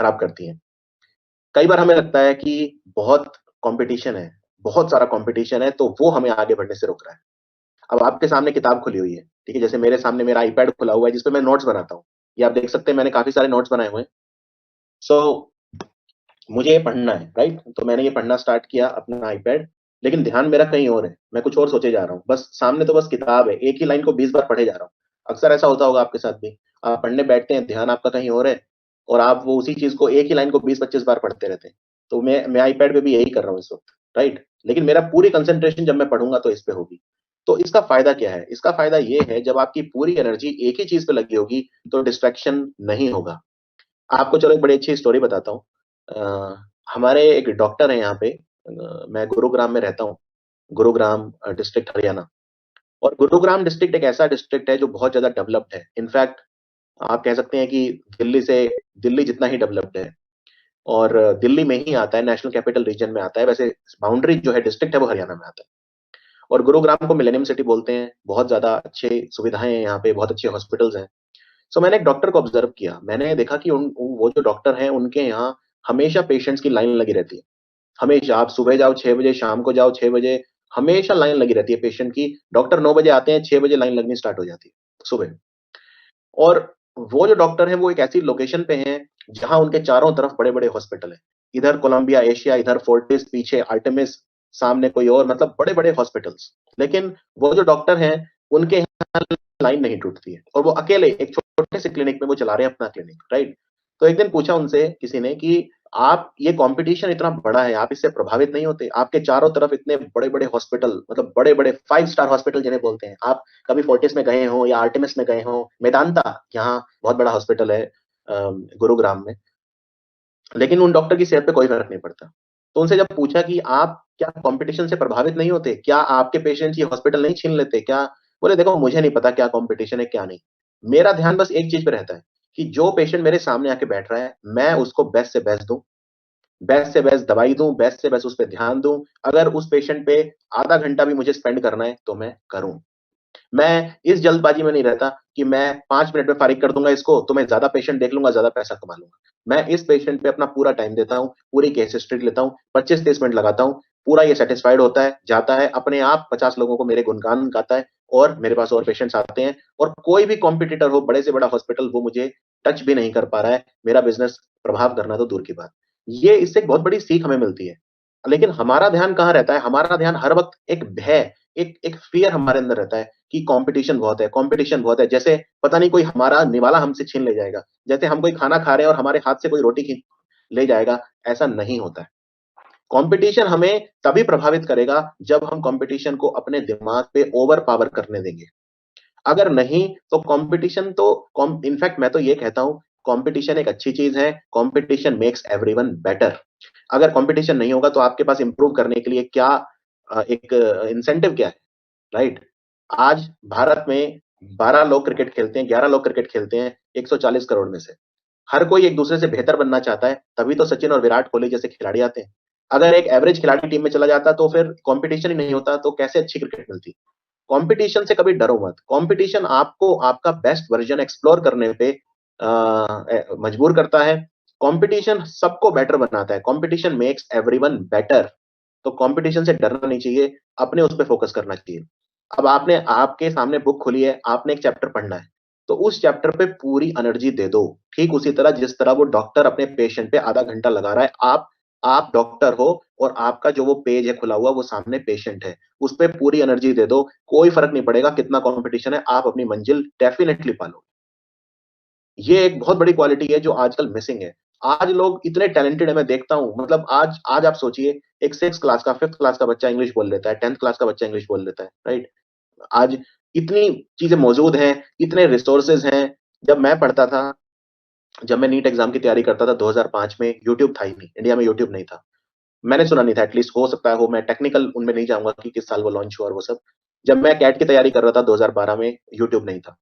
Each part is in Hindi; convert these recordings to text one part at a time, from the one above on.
खराब करती हैं। कई बार हमें लगता है कि बहुत कंपटीशन है, बहुत सारा कंपटीशन है, तो वो हमें आगे बढ़ने से रोक रहा है। अब आपके सामने किताब खुली हुई है, ठीक है? जैसे मेरे सामने मेरा आईपैड खुला हुआ है जिसपे मैं नोट्स बनाता हूँ। ये आप देख सकते हैं, मैंने काफ़ी सारे नोट्स बनाए हुए हैं। सो मुझे ये पढ़ना है, राइट? तो मैंने ये पढ़ना स्टार्ट किया अपना आईपैड, लेकिन ध्यान मेरा कहीं और है। मैं कुछ और सोचे जा रहा हूँ। बस सामने तो बस किताब है, एक ही लाइन को 20 बार पढ़े जा रहा हूँ। अक्सर ऐसा होता होगा आपके साथ भी। आप पढ़ने बैठते हैं, ध्यान आपका कहीं और है और आप वो उसी चीज़ को एक ही लाइन को 20-25 बार पढ़ते रहते हैं। तो मैं आईपैड पे भी यही कर रहा हूँ इस वक़्त, राइट? लेकिन मेरा पूरी कंसंट्रेशन जब मैं पढ़ूँगा तो इस पे होगी। तो इसका फ़ायदा क्या है? इसका फ़ायदा ये है, जब आपकी पूरी एनर्जी एक ही चीज़ पे लगी होगी, तो डिस्ट्रैक्शन नहीं होगा। आपको चलो एक बड़ी अच्छी स्टोरी बताता हूँ। अ, हमारे एक डॉक्टर हैं यहाँ पे, मैं गुरुग्राम में रहता हूँ, गुरुग्राम डिस्ट्रिक्ट हरियाणा। और गुरुग्राम डिस्ट्रिक्ट एक ऐसा डिस्ट्रिक्ट है जो बहुत ज़्यादा डेवलप्ड है। इनफैक्ट आप कह सकते हैं कि दिल्ली से दिल्ली जितना ही डेवलप्ड है। और दिल्ली में ही आता है, नेशनल कैपिटल रीजन में आता है। वैसे बाउंड्री जो है डिस्ट्रिक्ट है वो हरियाणा में आता है। और गुरुग्राम को मिलेनियम सिटी बोलते हैं। बहुत ज़्यादा अच्छे सुविधाएँ हैं यहाँ पे, बहुत अच्छे हॉस्पिटल्स हैं। सो मैंने एक डॉक्टर को ऑब्जर्व किया। मैंने देखा कि वो जो डॉक्टर हैं उनके यहाँ हमेशा पेशेंट्स की लाइन लगी रहती है। हमेशा आप सुबह जाओ 6 बजे, शाम को जाओ 6 बजे, हमेशा लाइन लगी रहती है पेशेंट की। डॉक्टर 9 बजे आते हैं, 6 बजे लाइन लगनी स्टार्ट हो जाती है सुबह। और वो जो डॉक्टर हैं वो एक ऐसी लोकेशन पे हैं जहाँ उनके चारों तरफ बड़े-बड़े हॉस्पिटल हैं। इधर कोलंबिया एशिया, इधर फोर्टिस, पीछे आर्टेमिस, सामने कोई और, मतलब बड़े-बड़े हॉस्पिटल्स। लेकिन वो जो डॉक्टर हैं उनके यहाँ लाइन नहीं टूटती है और वो अकेले एक छोटे से क्लिनिक में वो चला रहे हैं अपना क्लिनिक, राइट? तो एक दिन पूछा उनसे किसी ने कि आप, ये कंपटीशन इतना बड़ा है, आप इससे प्रभावित नहीं होते? आपके चारों तरफ इतने बड़े-बड़े हॉस्पिटल, मतलब बड़े-बड़े 5 स्टार हॉस्पिटल जिन्हें बोलते हैं। आप कभी फोर्टिस में गए हों या आर्टेमिस में गए हों, मेदांता यहाँ बहुत बड़ा हॉस्पिटल है गुरुग्राम में। लेकिन उन डॉक्टर की सेहत पे कोई फ़र्क नहीं पड़ता। तो उनसे जब पूछा कि आप क्या कॉम्पिटिशन से प्रभावित नहीं होते? क्या आपके पेशेंट्स ये हॉस्पिटल नहीं छीन लेते? क्या? बोले देखो, मुझे नहीं पता क्या कॉम्पिटिशन है, क्या नहीं। मेरा ध्यान बस एक चीज़ पे रहता है कि जो पेशेंट मेरे सामने आके बैठ रहा है, मैं उसको बेस्ट से बेस्ट दूँ, बेस्ट से बेस्ट दवाई दूँ, बेस्ट से बेस्ट उस पे ध्यान दूँ। अगर उस पेशेंट पे आधा घंटा भी मुझे स्पेंड करना है, तो मैं करूँ। मैं इस जल्दबाजी में नहीं रहता कि मैं 5 मिनट में फ़ारिग कर दूँगा इसको, तो मैं ज़्यादा पेशेंट देख लूँगा, ज़्यादा पैसा कमा लूँगा। मैं इस पेशेंट पे अपना पूरा टाइम देता हूँ, पूरी केस हिस्ट्री लेता हूँ, 25-30 मिनट लगाता हूँ, पूरा ये सैटिस्फाइड होता है, जाता है, अपने आप 50 लोगों को मेरे गुणगान गाता है और मेरे पास और पेशेंट्स आते हैं। और कोई भी कॉम्पिटिटर हो, बड़े से बड़ा हॉस्पिटल, वो मुझे टच भी नहीं कर पा रहा है, मेरा बिज़नेस प्रभाव करना तो दूर की बात। ये इससे एक बहुत बड़ी सीख हमें मिलती है। लेकिन हमारा ध्यान कहाँ रहता है? हमारा ध्यान हर वक़्त एक भय, एक एक फ़ियर हमारे अंदर रहता है कि कॉम्पिटिशन बहुत है। जैसे पता नहीं कोई हमारा निवाला हमसे छीन ले जाएगा। जैसे हम कोई खाना खा रहे हैं और हमारे हाथ से कोई रोटी खींच ले जाएगा, ऐसा नहीं होता है। कॉम्पिटिशन हमें तभी प्रभावित करेगा जब हम कॉम्पिटिशन को अपने दिमाग पे ओवर पावर करने देंगे। अगर नहीं, तो कॉम्पिटिशन तो कॉम इनफैक्ट मैं तो ये कहता हूँ, कॉम्पिटिशन एक अच्छी चीज़ है, कॉम्पिटिशन मेक्स एवरीवन बेटर। अगर कॉम्पिटिशन नहीं होगा तो आपके पास इम्प्रूव करने के लिए क्या एक इंसेंटिव क्या है, राइट? आज भारत में 12 लोग क्रिकेट खेलते हैं, 11 लोग क्रिकेट खेलते हैं 140 करोड़ में से। हर कोई एक दूसरे से बेहतर बनना चाहता है, तभी तो सचिन और विराट कोहली जैसे खिलाड़ी आते हैं। अगर एक एवरेज खिलाड़ी टीम में चला जाता तो फिर कॉम्पिटिशन ही नहीं होता, तो कैसे अच्छी क्रिकेट मिलती? कॉम्पिटिशन से कभी डरो मत। कॉम्पिटिशन आपको आपका बेस्ट वर्ज़न एक्सप्लोर करने पे मजबूर करता है। कॉम्पिटिशन सबको बेटर बनाता है। Competition makes everyone better. तो कॉम्पिटिशन से डरना नहीं चाहिए, अपने उस पे फ़ोकस करना चाहिए। अब आपके सामने बुक खुली है, आपने एक चैप्टर पढ़ना है, तो उस चैप्टर पे पूरी एनर्जी दे दो। ठीक उसी तरह जिस तरह वो डॉक्टर अपने पेशेंट पे आधा घंटा लगा रहा है, आप डॉक्टर हो और आपका जो वो पेज है खुला हुआ, वो सामने पेशेंट है। उस पे पूरी एनर्जी दे दो, कोई फ़र्क नहीं पड़ेगा कितना कॉम्पिटिशन है, आप अपनी मंजिल डेफिनिटली पालोगे। ये एक बहुत बड़ी क्वालिटी है जो आजकल मिसिंग है। आज लोग इतने टैलेंटेड है, मैं देखता हूँ, मतलब आज आज आप सोचिए, एक 6th क्लास का, 5th क्लास का बच्चा इंग्लिश बोल लेता है, 10th क्लास का बच्चा इंग्लिश बोल लेता है, राइट? आज इतनी चीज़ें मौजूद हैं, इतने रिसोर्सेज़ हैं। जब मैं पढ़ता था, जब मैं नीट एग्ज़ाम की तैयारी करता था 2005 में, यूट्यूब था ही नहीं, इंडिया में यूट्यूब नहीं था। मैंने सुना नहीं था, एटलीस्ट हो सकता है हो, मैं टेक्निकल उनमें नहीं जाऊँगा कि किस साल वो लॉन्च हुआ और वो सब। जब मैं कैट की तैयारी कर रहा था 2012 में, यूट्यूब नहीं था।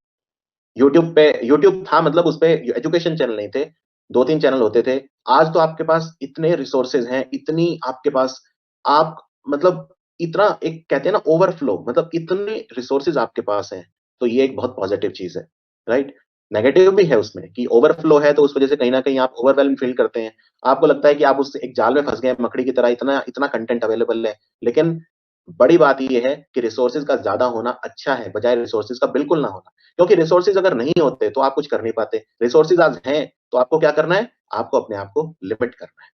यूट्यूब था, मतलब उसपे एजुकेशन चैनल नहीं थे, 2-3 चैनल होते थे। आज तो आपके पास इतने रिसोर्सेज़ हैं, इतनी आपके पास, आप मतलब इतना, एक कहते हैं ना ओवरफ्लो, मतलब इतने रिसोर्सेज़ आपके पास हैं, तो ये एक बहुत पॉज़िटिव चीज़ है, राइट? नेगेटिव भी है उसमें कि ओवरफ्लो है, तो उस वजह से कहीं न कहीं आप ओवरवेल्म फील करते हैं। आपको लगता है कि आप उस एक जाल में फँस गए हैं मकड़ी की तरह, इतना इतना कंटेंट अवेलेबल है। लेकिन बड़ी बात ये है कि रिसोर्सेज़ का ज़्यादा होना अच्छा है, बजाए रिसोर्सेज़ का बिल्कुल ना होना। क्योंकि रिसोर्सेज़ अगर नहीं होते, तो आप कुछ कर नहीं पाते। रिसोर्सेज़ आज हैं, तो आपको क्या करना है? आपको अपने आप को लिमिट करना है।